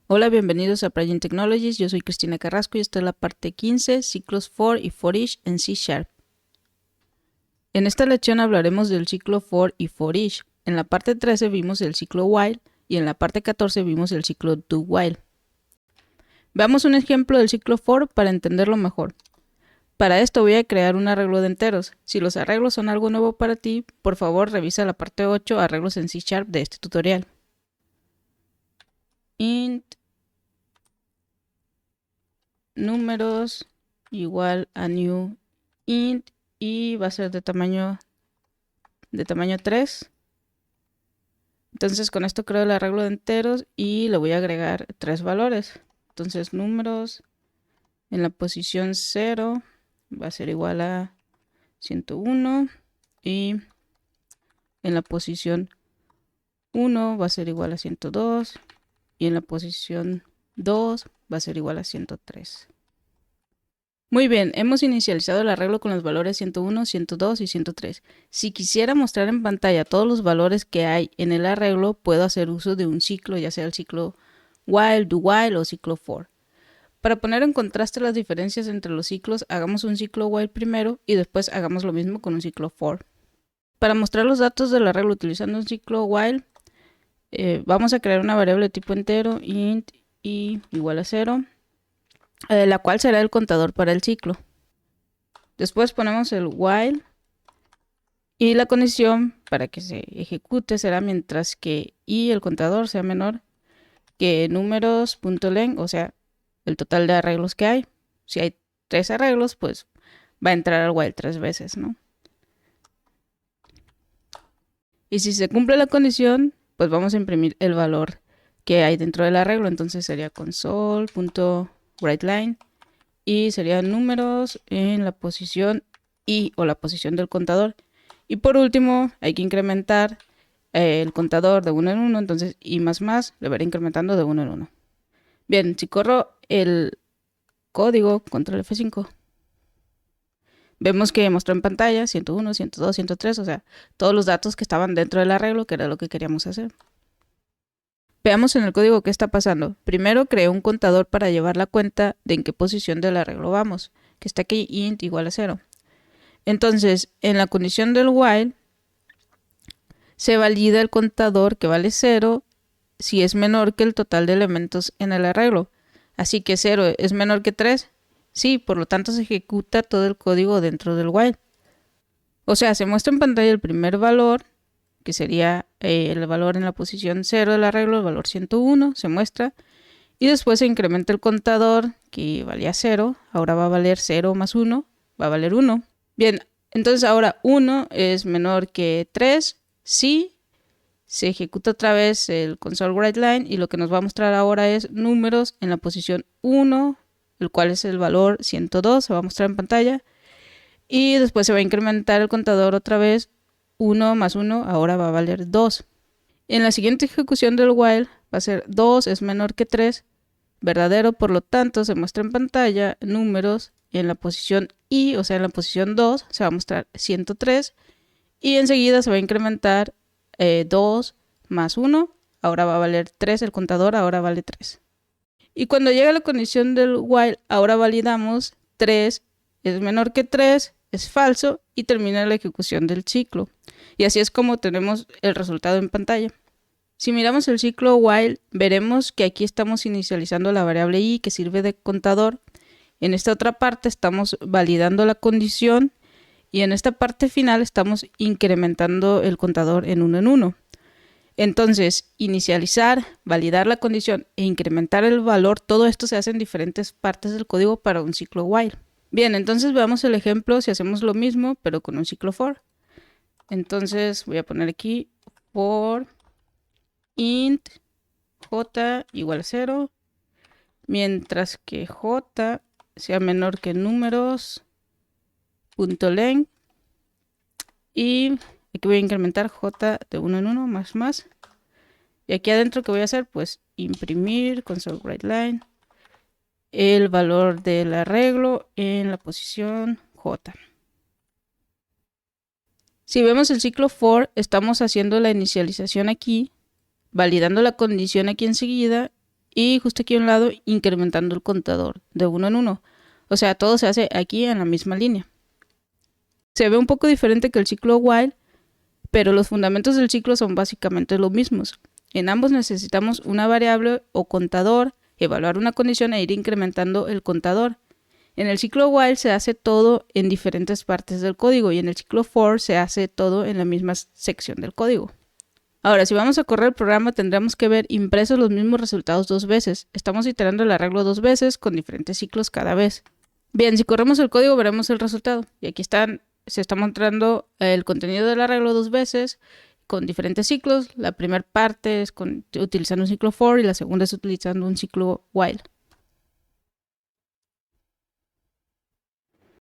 Hola, bienvenidos a Pragent Technologies. Yo soy Cristina Carrasco y esta es la parte 15, ciclos for y for each en C#. En esta lección hablaremos del ciclo for y for each. En la parte 13 vimos el ciclo while y en la parte 14 vimos el ciclo do while. Veamos un ejemplo del ciclo for para entenderlo mejor. Para esto voy a crear un arreglo de enteros. Si los arreglos son algo nuevo para ti, por favor revisa la parte 8, arreglos en C# de este tutorial. Int números igual a new int y va a ser de tamaño 3. Entonces con esto creo el arreglo de enteros y le voy a agregar 3 valores. Entonces números en la posición 0 va a ser igual a 101 y en la posición 1 va a ser igual a 102 y en la posición 2 va a ser igual a 103. Muy bien, hemos inicializado el arreglo con los valores 101, 102 y 103. Si quisiera mostrar en pantalla todos los valores que hay en el arreglo, puedo hacer uso de un ciclo, ya sea el ciclo while, do while o ciclo for. Para poner en contraste las diferencias entre los ciclos, hagamos un ciclo while primero y después hagamos lo mismo con un ciclo for. Para mostrar los datos del arreglo utilizando un ciclo while, vamos a crear una variable de tipo entero, int i igual a 0. La cual será el contador para el ciclo. Después ponemos el while y la condición para que se ejecute será mientras que i, el contador, sea menor que números.len, o sea, el total de arreglos que hay. Si hay 3 arreglos, pues va a entrar al while 3 veces, ¿no? Y si se cumple la condición, pues vamos a imprimir el valor que hay dentro del arreglo. Entonces sería console.writeLine y serían números en la posición i o la posición del contador. Y por último hay que incrementar el contador de 1 en 1, entonces i más le veré incrementando de 1 en 1. Bien, si corro el código, control F5, vemos que mostró en pantalla 101, 102, 103, o sea, todos los datos que estaban dentro del arreglo, que era lo que queríamos hacer. Veamos en el código qué está pasando. Primero creé un contador para llevar la cuenta de en qué posición del arreglo vamos, que está aquí int igual a 0. Entonces, en la condición del while, se valida el contador que vale 0 si es menor que el total de elementos en el arreglo. Así que 0 es menor que 3. Sí, por lo tanto se ejecuta todo el código dentro del while. O sea, se muestra en pantalla el primer valor, que sería el valor en la posición 0 del arreglo, el valor 101, se muestra. Y después se incrementa el contador, que valía 0, ahora va a valer 0 más 1, va a valer 1. Bien, entonces ahora 1 es menor que 3, sí. Se ejecuta otra vez el console.writeLine y lo que nos va a mostrar ahora es números en la posición 1, el cual es el valor 102, se va a mostrar en pantalla. Y después se va a incrementar el contador otra vez, 1 más 1, ahora va a valer 2. En la siguiente ejecución del while va a ser 2 es menor que 3, verdadero, por lo tanto se muestra en pantalla números en la posición i, o sea en la posición 2, se va a mostrar 103 y enseguida se va a incrementar 2 más 1, ahora va a valer 3, el contador ahora vale 3. Y cuando llega la condición del while, ahora validamos 3 es menor que 3, es falso y termina la ejecución del ciclo. Y así es como tenemos el resultado en pantalla. Si miramos el ciclo while, veremos que aquí estamos inicializando la variable i que sirve de contador. En esta otra parte estamos validando la condición y en esta parte final estamos incrementando el contador en 1 en 1. Entonces, inicializar, validar la condición e incrementar el valor, todo esto se hace en diferentes partes del código para un ciclo while. Bien, entonces veamos el ejemplo si hacemos lo mismo, pero con un ciclo for. Entonces voy a poner aquí for int j igual a 0, mientras que j sea menor que números.len y aquí voy a incrementar j de 1 en 1 más. Y aquí adentro, ¿qué voy a hacer? Pues imprimir console.writeLine el valor del arreglo en la posición j. Si vemos el ciclo for, estamos haciendo la inicialización aquí, validando la condición aquí enseguida y justo aquí a un lado incrementando el contador de 1 en 1. O sea, todo se hace aquí en la misma línea. Se ve un poco diferente que el ciclo while, pero los fundamentos del ciclo son básicamente los mismos. En ambos necesitamos una variable o contador, evaluar una condición e ir incrementando el contador. En el ciclo while se hace todo en diferentes partes del código y en el ciclo for se hace todo en la misma sección del código. Ahora, si vamos a correr el programa, tendremos que ver impresos los mismos resultados 2 veces. Estamos iterando el arreglo 2 veces con diferentes ciclos cada vez. Bien, si corremos el código veremos el resultado. Y aquí se está mostrando el contenido del arreglo 2 veces con diferentes ciclos. La primera parte es utilizando un ciclo for y la segunda es utilizando un ciclo while.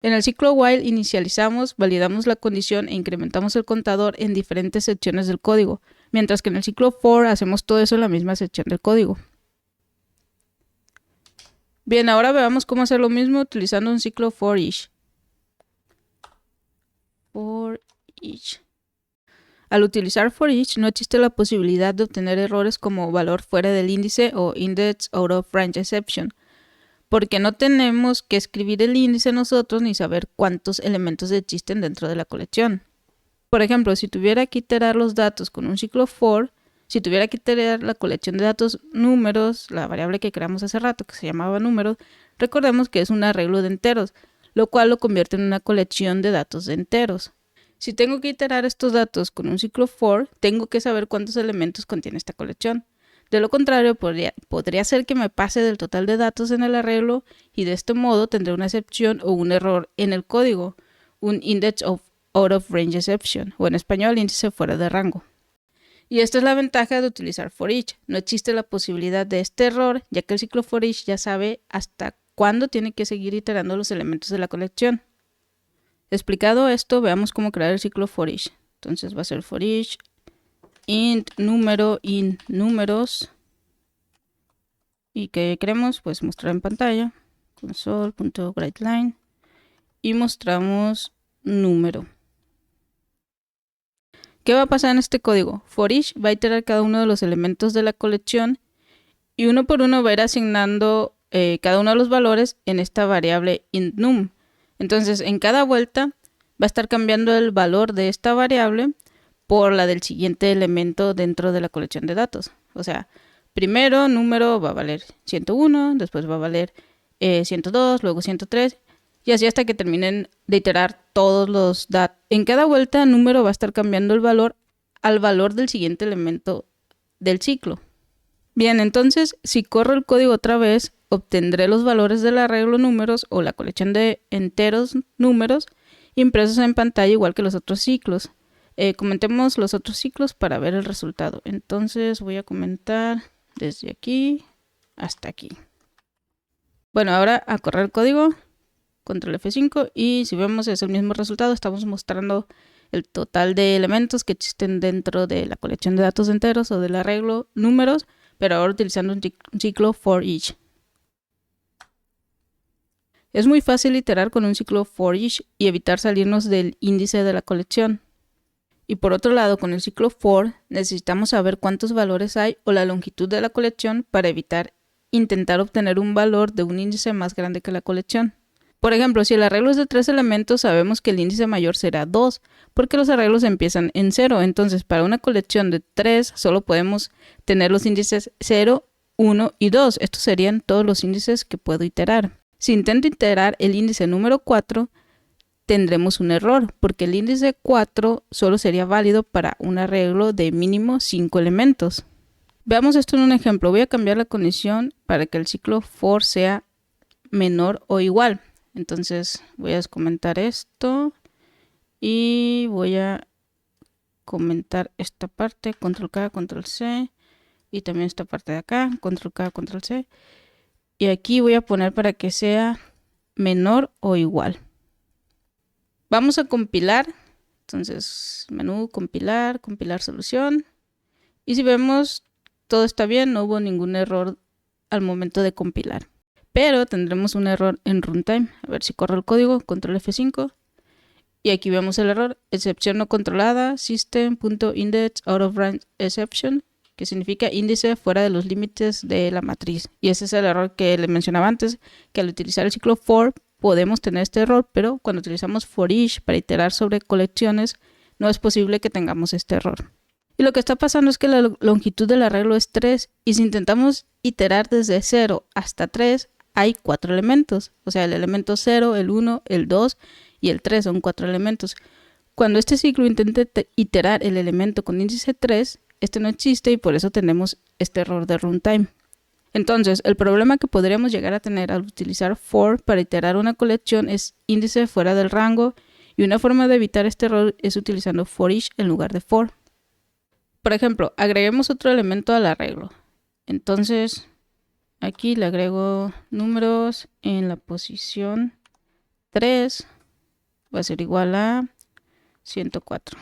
En el ciclo while inicializamos, validamos la condición e incrementamos el contador en diferentes secciones del código, mientras que en el ciclo for hacemos todo eso en la misma sección del código. Bien, ahora veamos cómo hacer lo mismo utilizando un ciclo for each. For each. Al utilizar for each no existe la posibilidad de obtener errores como valor fuera del índice o index out of range exception, porque no tenemos que escribir el índice nosotros ni saber cuántos elementos existen dentro de la colección. Por ejemplo, si tuviera que iterar los datos con un ciclo for, si tuviera que iterar la colección de datos números, la variable que creamos hace rato que se llamaba números, recordemos que es un arreglo de enteros, lo cual lo convierte en una colección de datos de enteros. Si tengo que iterar estos datos con un ciclo for, tengo que saber cuántos elementos contiene esta colección. De lo contrario, podría ser que me pase del total de datos en el arreglo y de este modo tendré una excepción o un error en el código, un index out of range exception, o en español índice fuera de rango. Y esta es la ventaja de utilizar for each. No existe la posibilidad de este error, ya que el ciclo for each ya sabe hasta cuándo tiene que seguir iterando los elementos de la colección. Explicado esto, veamos cómo crear el ciclo for each. Entonces va a ser for each int número in números, y que queremos pues mostrar en pantalla console.writeLine y mostramos número. ¿Qué va a pasar en este código? For each va a iterar cada uno de los elementos de la colección y uno por uno va a ir asignando cada uno de los valores en esta variable int num. Entonces en cada vuelta va a estar cambiando el valor de esta variable por la del siguiente elemento dentro de la colección de datos. O sea, primero número va a valer 101, después va a valer 102, luego 103, y así hasta que terminen de iterar todos los datos. En cada vuelta número va a estar cambiando el valor al valor del siguiente elemento del ciclo. Bien, entonces si corro el código otra vez, obtendré los valores del arreglo números o la colección de enteros números impresos en pantalla igual que los otros ciclos. Comentemos los otros ciclos para ver el resultado. Entonces voy a comentar desde aquí hasta aquí. Bueno, ahora a correr el código, control F5, y si vemos es el mismo resultado. Estamos mostrando el total de elementos que existen dentro de la colección de datos enteros o del arreglo números, pero ahora utilizando un ciclo for each. Es muy fácil iterar con un ciclo for each y evitar salirnos del índice de la colección. Y por otro lado, con el ciclo for, necesitamos saber cuántos valores hay o la longitud de la colección para evitar intentar obtener un valor de un índice más grande que la colección. Por ejemplo, si el arreglo es de 3 elementos, sabemos que el índice mayor será 2, porque los arreglos empiezan en 0. Entonces, para una colección de 3, solo podemos tener los índices 0, 1 y 2. Estos serían todos los índices que puedo iterar. Si intento iterar el índice número 4, tendremos un error, porque el índice 4 solo sería válido para un arreglo de mínimo 5 elementos. Veamos esto en un ejemplo. Voy a cambiar la condición para que el ciclo for sea menor o igual. Entonces voy a descomentar esto y voy a comentar esta parte, control K, control C, y también esta parte de acá, control K, control C. Y aquí voy a poner para que sea menor o igual. Vamos a compilar. Entonces, menú, compilar, compilar solución. Y si vemos, todo está bien, no hubo ningún error al momento de compilar. Pero tendremos un error en runtime. A ver si corro el código, control F5. Y aquí vemos el error, excepción no controlada, system.index out of range exception. que significa índice fuera de los límites de la matriz. Y ese es el error que le mencionaba antes, que al utilizar el ciclo for podemos tener este error, pero cuando utilizamos for each para iterar sobre colecciones, no es posible que tengamos este error. Y lo que está pasando es que la longitud del arreglo es 3, y si intentamos iterar desde 0 hasta 3, hay 4 elementos. O sea, el elemento 0, el 1, el 2 y el 3 son 4 elementos. Cuando este ciclo intente iterar el elemento con índice 3, este no existe y por eso tenemos este error de runtime. Entonces, el problema que podríamos llegar a tener al utilizar for para iterar una colección es índice fuera del rango, y una forma de evitar este error es utilizando for each en lugar de for. Por ejemplo, agreguemos otro elemento al arreglo. Entonces, aquí le agrego números en la posición 3, va a ser igual a 104.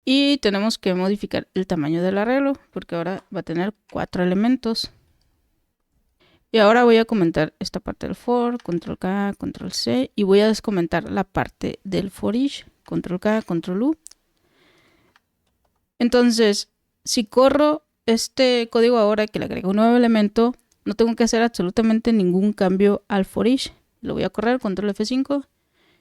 Y tenemos que modificar el tamaño del arreglo, porque ahora va a tener 4 elementos. Y ahora voy a comentar esta parte del for, control K, control C, y voy a descomentar la parte del for each, control K, control U. Entonces, si corro este código ahora que le agrego un nuevo elemento, no tengo que hacer absolutamente ningún cambio al for each. Lo voy a correr, control F5.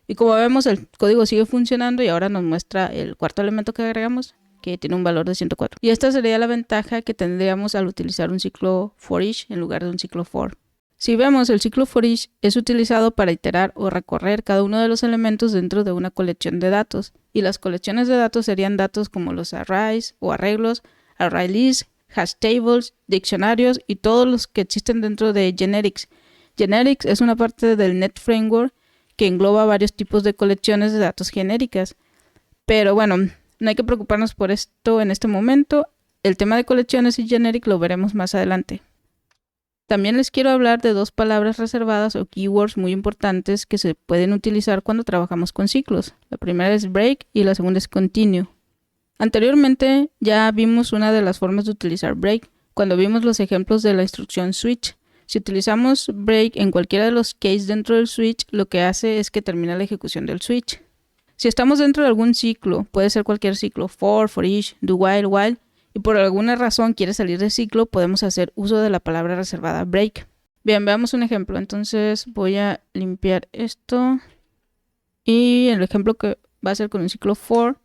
Y como vemos, el código sigue funcionando y ahora nos muestra el cuarto elemento que agregamos, que tiene un valor de 104. Y esta sería la ventaja que tendríamos al utilizar un ciclo for each en lugar de un ciclo for. Si vemos, el ciclo for each es utilizado para iterar o recorrer cada uno de los elementos dentro de una colección de datos. Y las colecciones de datos serían datos como los arrays o arreglos, array lists, hash tables, diccionarios y todos los que existen dentro de generics. Generics es una parte del Net Framework que engloba varios tipos de colecciones de datos genéricas. Pero bueno, no hay que preocuparnos por esto en este momento. El tema de colecciones y generic lo veremos más adelante. También les quiero hablar de dos palabras reservadas o keywords muy importantes que se pueden utilizar cuando trabajamos con ciclos. La primera es break y la segunda es continue. Anteriormente ya vimos una de las formas de utilizar break cuando vimos los ejemplos de la instrucción switch. Si utilizamos break en cualquiera de los cases dentro del switch, lo que hace es que termina la ejecución del switch. Si estamos dentro de algún ciclo, puede ser cualquier ciclo, for each, do while, y por alguna razón quiere salir del ciclo, podemos hacer uso de la palabra reservada break. Bien, veamos un ejemplo. Entonces voy a limpiar esto. Y el ejemplo que va a ser con un ciclo for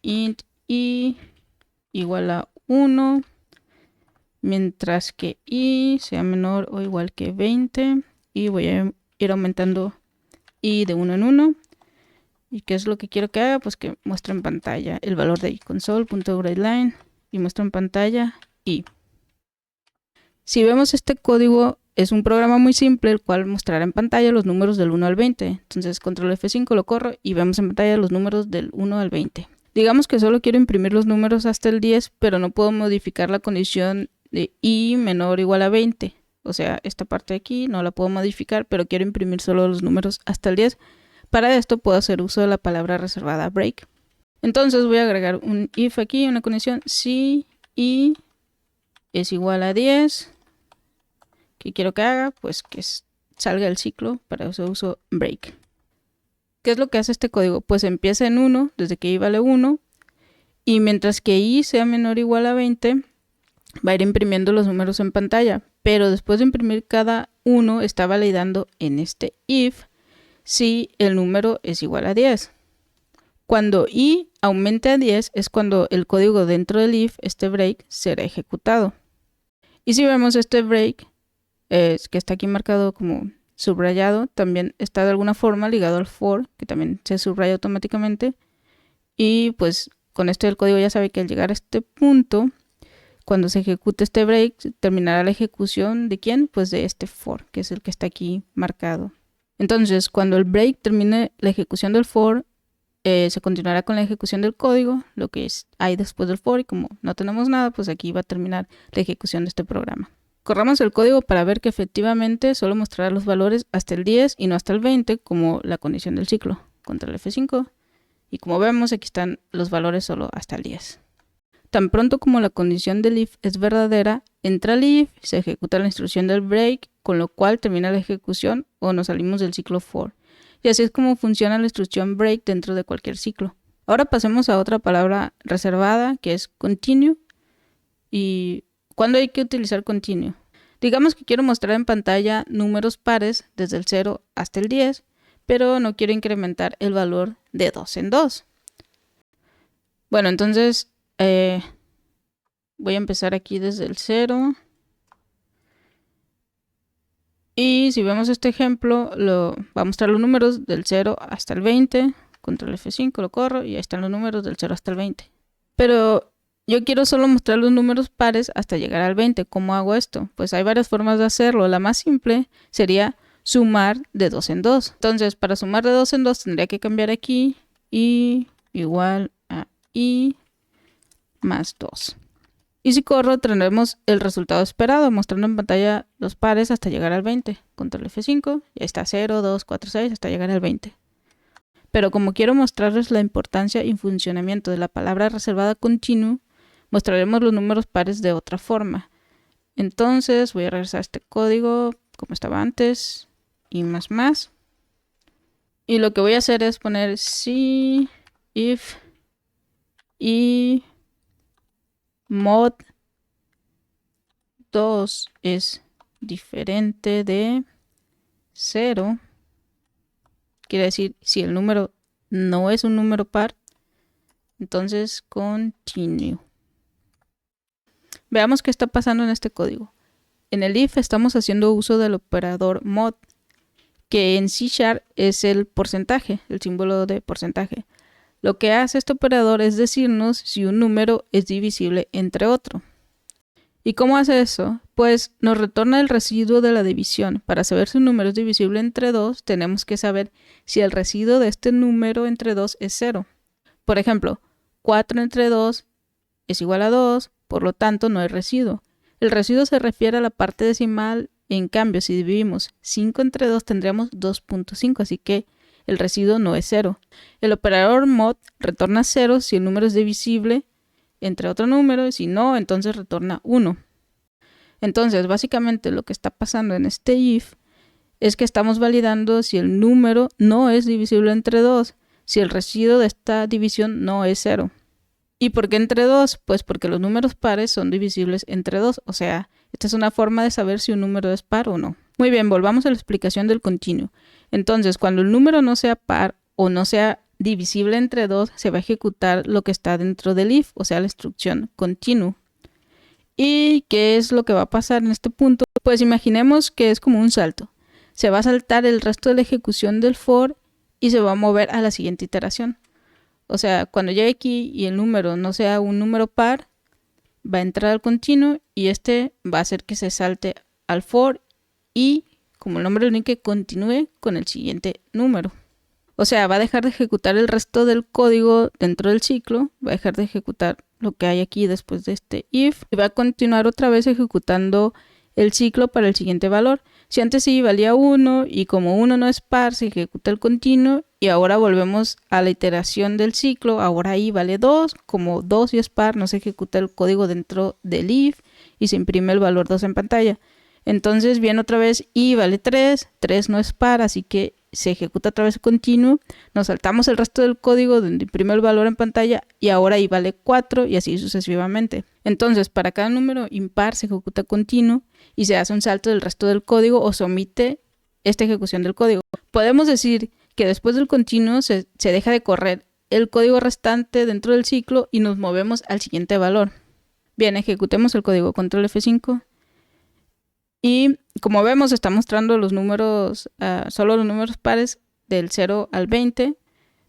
int i igual a 1. Mientras que i sea menor o igual que 20. Y voy a ir aumentando i de 1 en 1. ¿Y qué es lo que quiero que haga? Pues que muestre en pantalla el valor de console.writeLine y muestre en pantalla i. Si vemos este código, es un programa muy simple, el cual mostrará en pantalla los números del 1 al 20. Entonces, control F5 lo corro y vemos en pantalla los números del 1 al 20. Digamos que solo quiero imprimir los números hasta el 10, pero no puedo modificar la condición de i menor o igual a 20. O sea, esta parte de aquí no la puedo modificar, pero quiero imprimir solo los números hasta el 10. Para esto puedo hacer uso de la palabra reservada break. Entonces voy a agregar un if aquí, una condición si i es igual a 10. ¿Qué quiero que haga? Pues que salga el ciclo, para eso uso break. ¿Qué es lo que hace este código? Pues empieza en 1, desde que i vale 1, y mientras que i sea menor o igual a 20, va a ir imprimiendo los números en pantalla, pero después de imprimir cada uno está validando en este if si el número es igual a 10. Cuando i aumente a 10 es cuando el código dentro del if, este break, será ejecutado. Y si vemos este break, que está aquí marcado como subrayado, también está de alguna forma ligado al for, que también se subraya automáticamente. Y pues con esto el código ya sabe que al llegar a este punto, cuando se ejecute este break, terminará la ejecución de ¿quién? Pues de este for, que es el que está aquí marcado. Entonces, cuando el break termine la ejecución del for, se continuará con la ejecución del código, lo que hay después del for, y como no tenemos nada, pues aquí va a terminar la ejecución de este programa. Corramos el código para ver que efectivamente solo mostrará los valores hasta el 10 y no hasta el 20, como la condición del ciclo. Control F5. Y como vemos, aquí están los valores solo hasta el 10. Tan pronto como la condición del if es verdadera, entra el if, se ejecuta la instrucción del break, con lo cual termina la ejecución o nos salimos del ciclo for. Y así es como funciona la instrucción break dentro de cualquier ciclo. Ahora pasemos a otra palabra reservada que es continue. ¿Y cuándo hay que utilizar continue? Digamos que quiero mostrar en pantalla números pares desde el 0 hasta el 10, pero no quiero incrementar el valor de 2 en 2. Bueno, entonces voy a empezar aquí desde el 0. Y si vemos este ejemplo, va a mostrar los números del 0 hasta el 20. Control F5, lo corro y ahí están los números del 0 hasta el 20. Pero yo quiero solo mostrar los números pares hasta llegar al 20. ¿Cómo hago esto? Pues hay varias formas de hacerlo. La más simple sería sumar de 2 en 2. Entonces, para sumar de 2 en 2 tendría que cambiar aquí y igual a i más 2. Y si corro, tendremos el resultado esperado, mostrando en pantalla los pares hasta llegar al 20. Control F5, y ahí está 0, 2, 4, 6, hasta llegar al 20. Pero como quiero mostrarles la importancia y funcionamiento de la palabra reservada continue, mostraremos los números pares de otra forma. Entonces voy a regresar a este código como estaba antes, y más. Y lo que voy a hacer es poner si if y mod 2 es diferente de 0. Quiere decir, si el número no es un número par, entonces continue. Veamos qué está pasando en este código. En el if estamos haciendo uso del operador mod, que en C# es el porcentaje, el símbolo de porcentaje. Lo que hace este operador es decirnos si un número es divisible entre otro. ¿Y cómo hace eso? Pues nos retorna el residuo de la división. Para saber si un número es divisible entre 2, tenemos que saber si el residuo de este número entre 2 es 0. Por ejemplo, 4 entre 2 es igual a 2, por lo tanto no hay residuo. El residuo se refiere a la parte decimal. En cambio, si dividimos 5 entre 2 tendríamos 2.5, así que el residuo no es 0. El operador mod retorna 0 si el número es divisible entre otro número, y si no, entonces retorna 1. Entonces, básicamente lo que está pasando en este if es que estamos validando si el número no es divisible entre 2, si el residuo de esta división no es 0. ¿Y por qué entre 2? Pues porque los números pares son divisibles entre 2, o sea, esta es una forma de saber si un número es par o no. Muy bien, volvamos a la explicación del continuo. Entonces, cuando el número no sea par o no sea divisible entre 2, se va a ejecutar lo que está dentro del if, o sea, la instrucción continue. ¿Y qué es lo que va a pasar en este punto? Pues imaginemos que es como un salto. Se va a saltar el resto de la ejecución del for y se va a mover a la siguiente iteración. O sea, cuando llegue aquí y el número no sea un número par, va a entrar al continuo y este va a hacer que se salte al for y, como el nombre lo indica, continúe con el siguiente número. O sea, va a dejar de ejecutar el resto del código dentro del ciclo, va a dejar de ejecutar lo que hay aquí después de este if y va a continuar otra vez ejecutando el ciclo para el siguiente valor. Si antes i valía 1 y como 1 no es par, se ejecuta el continuo y ahora volvemos a la iteración del ciclo. Ahora i vale 2, como 2 y es par, no se ejecuta el código dentro del if y se imprime el valor 2 en pantalla. Entonces viene otra vez i vale 3, 3 no es par, así que se ejecuta otra vez el continuo, nos saltamos el resto del código donde imprime el valor en pantalla y ahora i vale 4 y así sucesivamente. Entonces para cada número impar se ejecuta continuo y se hace un salto del resto del código o se omite esta ejecución del código. Podemos decir que después del continuo se deja de correr el código restante dentro del ciclo y nos movemos al siguiente valor. Bien, ejecutemos el código, control F5. Y como vemos está mostrando los números, solo los números pares del 0 al 20,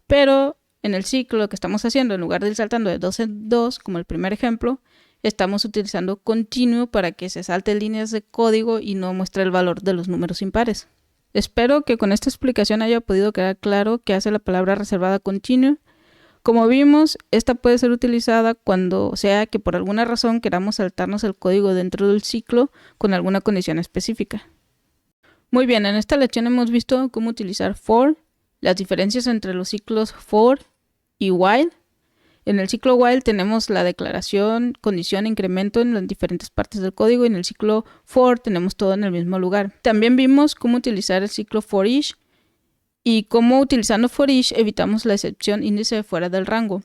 pero en el ciclo lo que estamos haciendo, en lugar de ir saltando de 2 en 2, como el primer ejemplo, estamos utilizando continuo para que se salte líneas de código y no muestre el valor de los números impares. Espero que con esta explicación haya podido quedar claro qué hace la palabra reservada continue. Como vimos, esta puede ser utilizada cuando sea que por alguna razón queramos saltarnos el código dentro del ciclo con alguna condición específica. Muy bien, en esta lección hemos visto cómo utilizar for, las diferencias entre los ciclos for y while. En el ciclo while tenemos la declaración, condición, incremento en las diferentes partes del código y en el ciclo for tenemos todo en el mismo lugar. También vimos cómo utilizar el ciclo for each y cómo utilizando for each evitamos la excepción índice fuera del rango,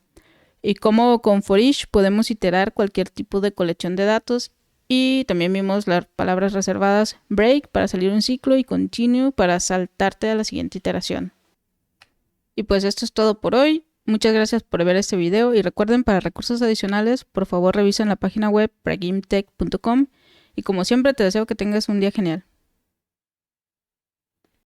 y cómo con for each podemos iterar cualquier tipo de colección de datos. Y también vimos las palabras reservadas break para salir un ciclo y continue para saltarte a la siguiente iteración. Y pues esto es todo por hoy. Muchas gracias por ver este video y recuerden, para recursos adicionales por favor revisen la página web pragimtech.com y como siempre te deseo que tengas un día genial.